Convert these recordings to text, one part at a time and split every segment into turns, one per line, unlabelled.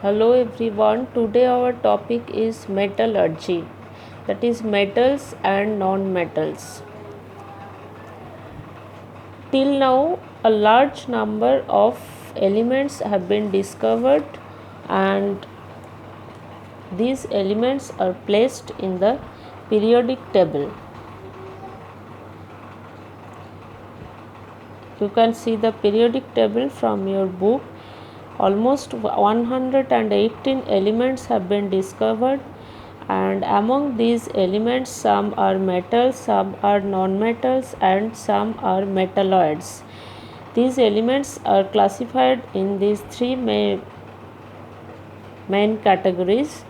Hello everyone. Today our topic is metallurgy, that is metals and non-metals. Till now, a large number of elements have been discovered, and these elements are placed in the periodic table. You can see the periodic table from your book. Almost 118 elements have been discovered, and among these elements some are metals, some are non-metals, and some are metalloids. These elements are classified in these three main categories.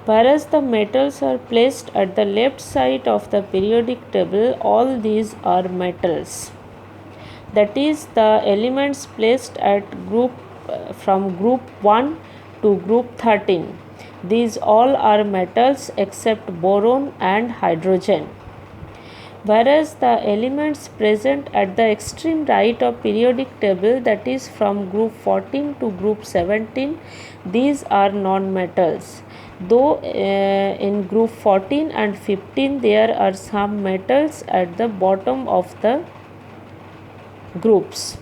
Whereas the metals are placed at the left side of the periodic table, all these are metals. That is, the elements placed at from group 1 to group 13. These all are metals except boron and hydrogen. Whereas the elements present at the extreme right of periodic table, that is from group 14 to group 17, these are non-metals. Though in group 14 and 15 there are some metals at the bottom of the groups,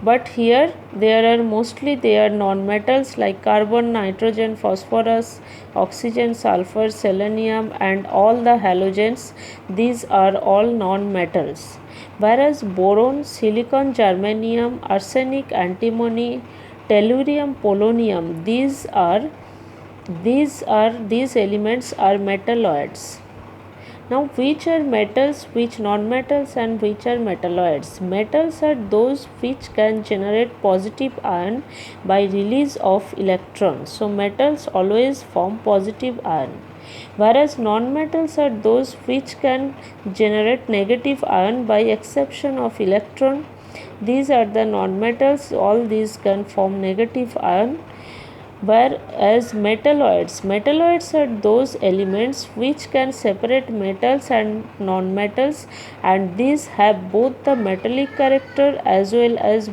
but here there are mostly non-metals like carbon, nitrogen, phosphorus, oxygen, sulfur, selenium, and all the halogens. These are all non-metals. Whereas boron, silicon, germanium, arsenic, antimony, tellurium, polonium, these elements are metalloids. Now, which are metals, which non-metals, and which are metalloids? Metals are those which can generate positive ion by release of electrons. So, metals always form positive ion. Whereas non-metals are those which can generate negative ion by exception of electron. These are the non-metals. All these can form negative ion. Whereas metalloids are those elements which can separate metals and non-metals, and these have both the metallic character as well as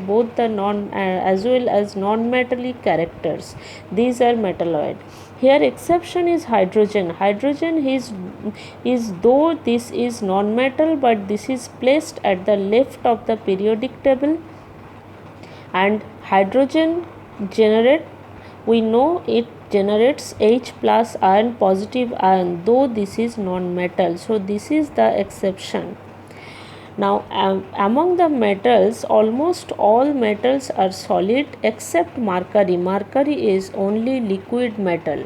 non-metallic characters. These are metalloid. Here exception is hydrogen. Hydrogen is though this is non-metal, but this is placed at the left of the periodic table, and hydrogen we know it generates H plus ion, positive ion, though this is non-metal. So this is the exception. Now among the metals, almost all metals are solid except mercury. Mercury is only liquid metal.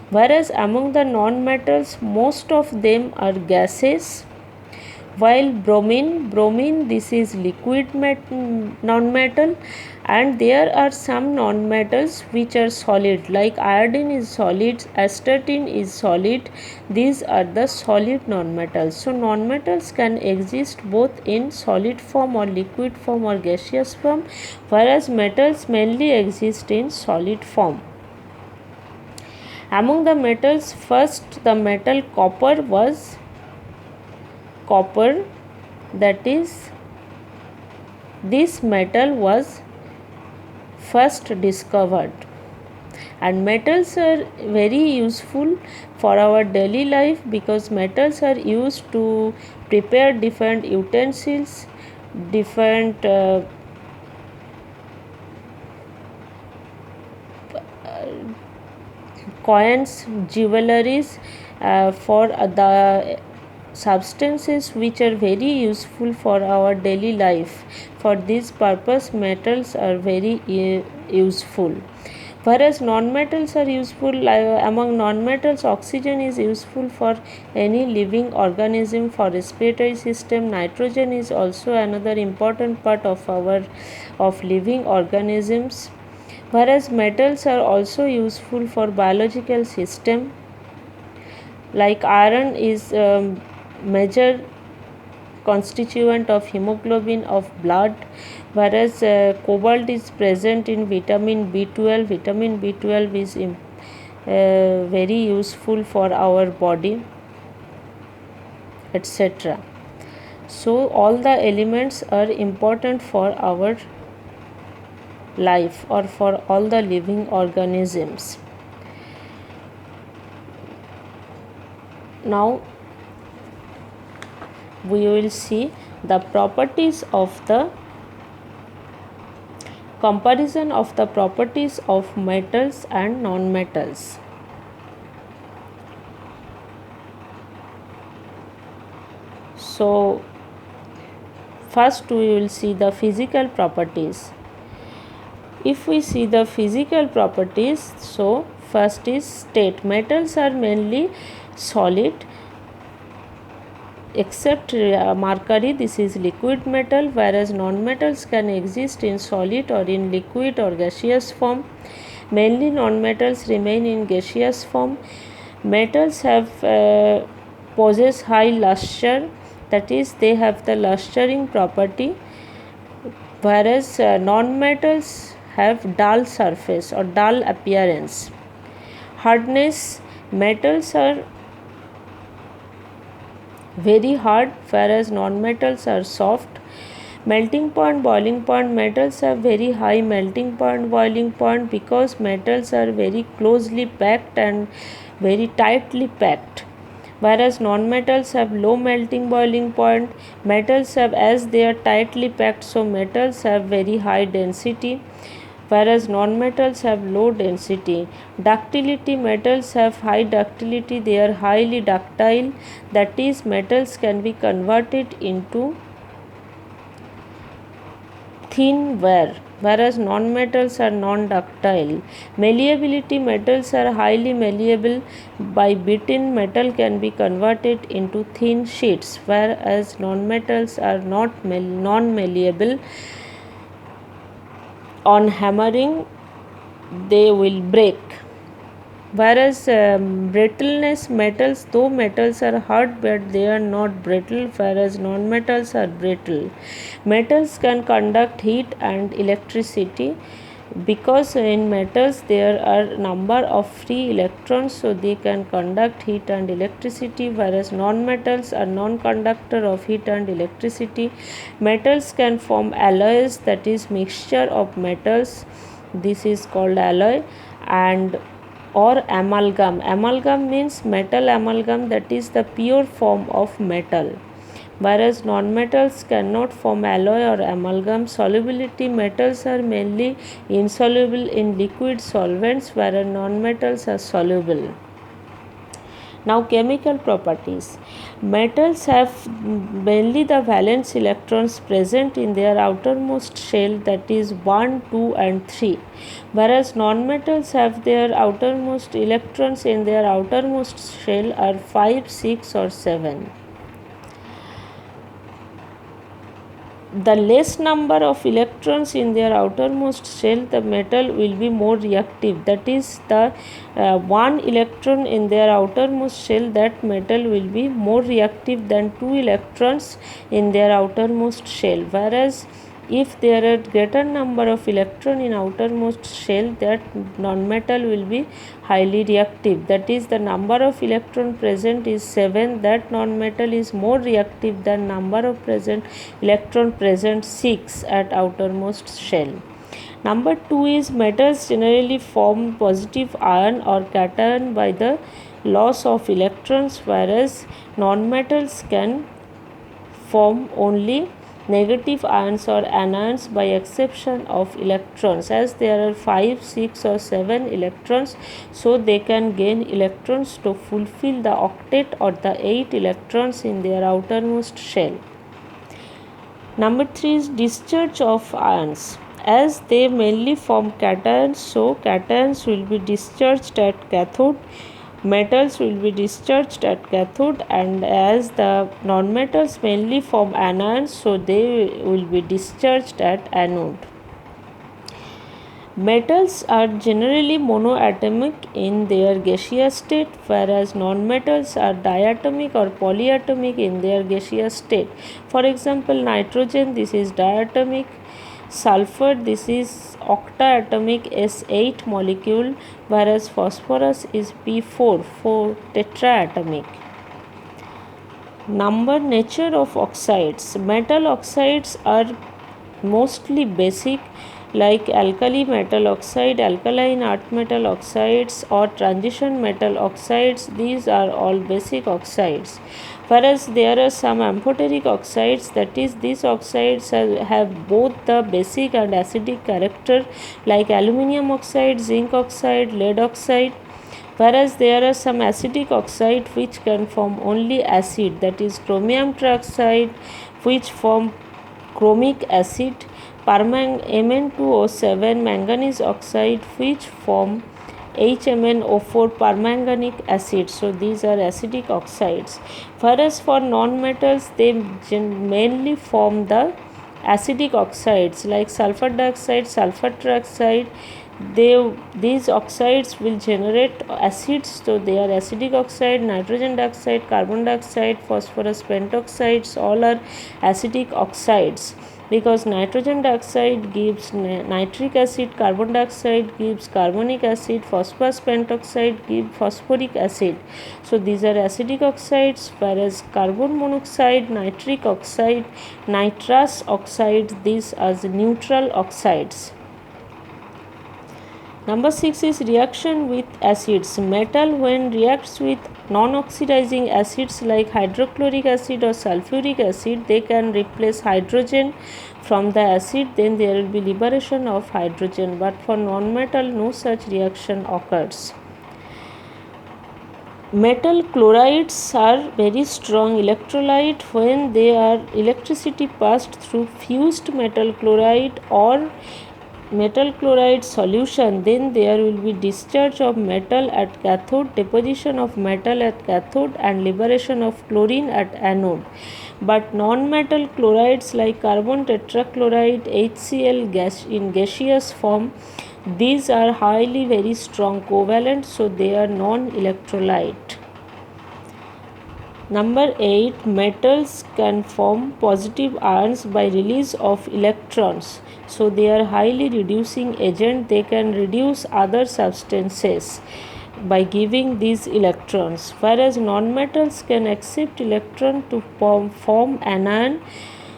Whereas among the non-metals, most of them are gases. While bromine this is liquid non-metal, and there are some non-metals which are solid, like iodine is solid, astatine is solid. These are the solid non-metals. So non-metals can exist both in solid form or liquid form or gaseous form, whereas metals mainly exist in solid form. Among the metals, first the metal copper was that is, this metal was first discovered, and metals are very useful for our daily life because metals are used to prepare different utensils, different coins, jewelries, for the substances which are very useful for our daily life. For this purpose metals are very useful. Whereas non-metals are useful, among non-metals oxygen is useful for any living organism, for respiratory system. Nitrogen is also another important part of living organisms. Whereas metals are also useful for biological system, like iron is major constituent of hemoglobin of blood, whereas cobalt is present in vitamin B12. Vitamin B12 is very useful for our body, etc. So all the elements are important for our life or for all the living organisms. Now we will see the properties of the comparison of the properties of metals and non-metals. So first we will see the physical properties. If we see the physical properties, so first is state. Metals are mainly solid except mercury, this is liquid metal, whereas non-metals can exist in solid or in liquid or gaseous form. Mainly non-metals remain in gaseous form. Metals have possess high luster, that is they have the lustering property, whereas non-metals have dull surface or dull appearance. Hardness, metals are very hard whereas non-metals are soft. Melting point, boiling point, metals have very high melting point, boiling point because metals are very closely packed and very tightly packed, whereas non-metals have low melting boiling point. Metals have, as they are tightly packed, so metals have very high density, whereas non-metals have low density. Ductility, metals have high ductility, they are highly ductile, that is metals can be converted into thin wire, whereas non-metals are non-ductile. Malleability, metals are highly malleable, by beating metal can be converted into thin sheets, whereas non-metals are not non-malleable. On hammering they will break, whereas brittleness, metals, though metals are hard but they are not brittle, whereas non-metals are brittle. Metals can conduct heat and electricity because in metals there are number of free electrons, so they can conduct heat and electricity, whereas non-metals are non-conductor of heat and electricity. Metals can form alloys, that is mixture of metals, this is called alloy, and or amalgam. Amalgam means metal amalgam, that is the pure form of metal, whereas non-metals cannot form alloy or amalgam. Solubility, metals are mainly insoluble in liquid solvents, whereas non-metals are soluble. Now chemical properties. Metals have mainly the valence electrons present in their outermost shell, that is 1, 2 and 3, whereas non-metals have their outermost electrons in their outermost shell are 5, 6 or 7. The less number of electrons in their outermost shell, the metal will be more reactive, that is the 1 electron in their outermost shell, that metal will be more reactive than 2 electrons in their outermost shell, whereas if there are greater number of electron in outermost shell, that non-metal will be highly reactive, that is the number of electron present is 7, that non-metal is more reactive than number of electron present 6 at outermost shell. Number 2 is metals generally form positive ion or cation by the loss of electrons, whereas non-metals can form only negative ions or anions by exception of electrons, as there are 5, 6 or 7 electrons, so they can gain electrons to fulfill the octet or the 8 electrons in their outermost shell. Number 3 is discharge of ions. As they mainly form cations, so cations will be discharged at cathode, metals will be discharged at cathode, and as the non-metals mainly form anions, so they will be discharged at anode. Metals are generally monoatomic in their gaseous state, whereas non-metals are diatomic or polyatomic in their gaseous state. For example, nitrogen, this is diatomic, sulfur, this is octaatomic S8 molecule, whereas phosphorus is P4, 4 tetraatomic. Nature of oxides. Metal oxides are mostly basic, like alkali metal oxide, alkaline earth metal oxides, or transition metal oxides. These are all basic oxides. Whereas there are some amphoteric oxides, that is, these oxides have both the basic and acidic character, like aluminium oxide, zinc oxide, lead oxide. Whereas there are some acidic oxide which can form only acid, that is chromium trioxide, which form chromic acid, Mn2O7 manganese oxide, which form HMnO4 permanganic acid. So these are acidic oxides. Whereas for non-metals, they mainly form the acidic oxides like sulfur dioxide, sulfur trioxide. These oxides will generate acids, so they are acidic oxide. Nitrogen dioxide, carbon dioxide, phosphorus pentoxides, all are acidic oxides, because nitrogen dioxide gives nitric acid, carbon dioxide gives carbonic acid, phosphorus pentoxide gives phosphoric acid. So these are acidic oxides, whereas carbon monoxide, nitric oxide, nitrous oxide, these are the neutral oxides. Number 6 is reaction with acids. Metal, when reacts with non-oxidizing acids like hydrochloric acid or sulfuric acid, they can replace hydrogen from the acid, then there will be liberation of hydrogen. But for non-metal, no such reaction occurs. Metal chlorides are very strong electrolyte. When they are electricity passed through fused metal chloride or metal chloride solution, then there will be discharge of metal at cathode, deposition of metal at cathode, and liberation of chlorine at anode. But non-metal chlorides like carbon tetrachloride, HCl gas in gaseous form, these are highly very strong covalent, so they are non-electrolyte. Number 8, metals can form positive ions by release of electrons. So they are highly reducing agent. They can reduce other substances by giving these electrons, whereas non-metals can accept electron to form anion.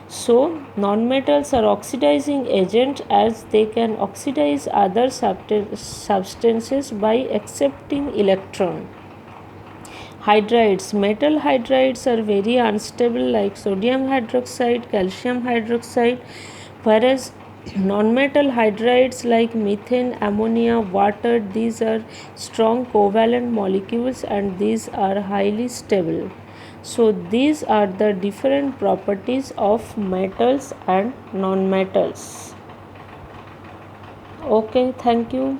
So non-metals are oxidizing agent, as they can oxidize other substances by accepting electron. Hydrides, metal hydrides are very unstable like sodium hydroxide, calcium hydroxide, whereas non-metal hydrides like methane, ammonia, water, these are strong covalent molecules and these are highly stable. So these are the different properties of metals and non-metals. Okay, thank you.